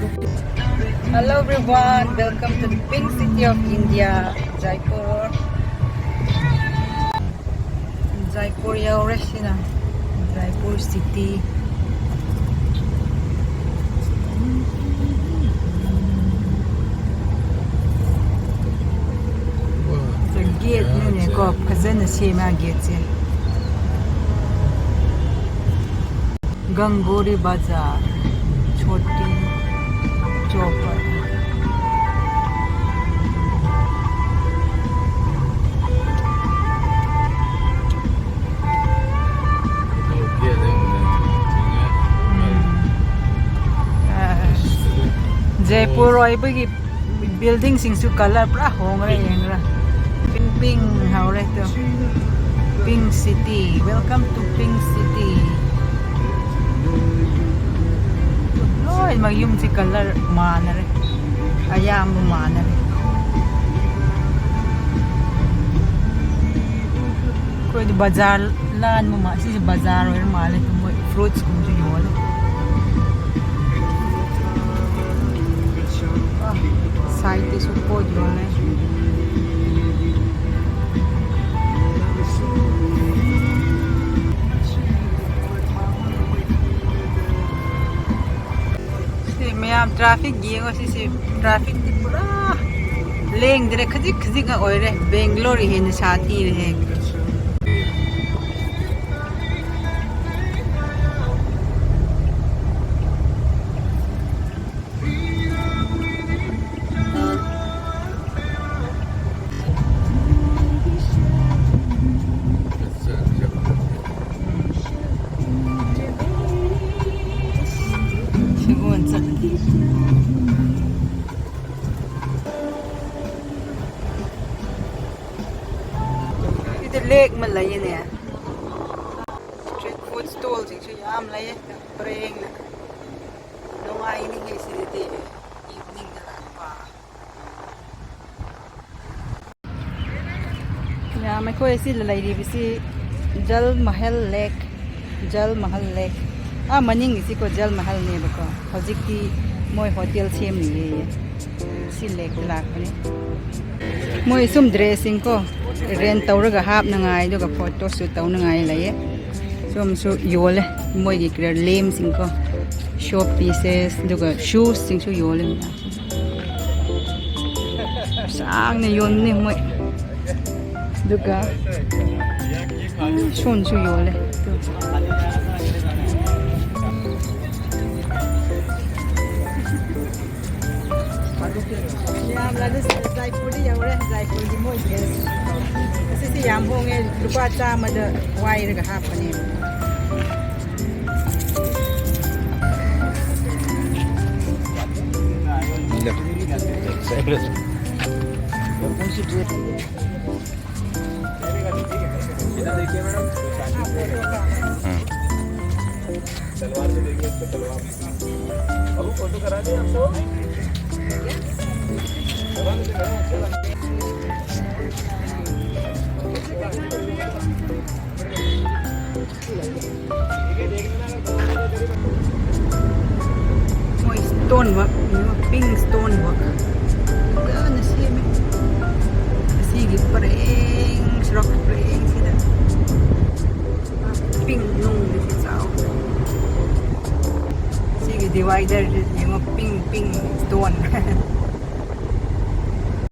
Hello everyone, welcome to the pink city of India, Jaipur. Jaipur yaure sina. Jaipur city. The gate ne ko phajana sema gate se. Gangori Bazaar, Choti Chopar. Jaipur oi bagi building sing su color pra hong ra yang ra. Pink pink how ra to. Pink city. Welcome to Pink City. Oi magyum si color mana re. Ayam mana re. Koi di bazaar lan mo ma si bazaar or male to mo fruits kum ju yole. Site is support yole. Traffic giang si traffic di pura leng dire khazik khazik ga oire Bangalore hin sati re lake man lai ne street food stall sing chu yam lai preng no ai ni ngai si ti evening da pa ya mai ko si lai ri bi si Jal Mahal Lake maning si ko Jal Mahal ne ba ko hojik ti moi hotel sem ni si lake lak ni moi sum dressing ko rent tawraga hap na ngai do ga photo shoot taw na ngai lai som su yole moi gi krer lem sing ko shop pieces do ga shoes sing su yole na sang ne yon ne moi do ga shon su yole yam la des Jaipur di yaure Jaipur di moi dress si yam hong e lupa cha ma da wai ra ga ha pa ni देखिए madam तलवार से देखिए इसको तलवार अब photo करा दें आपको stone work, pink stone work. Gana siya may sige pareng rock pareng sila pink nung dito sa sige divider yung pink stone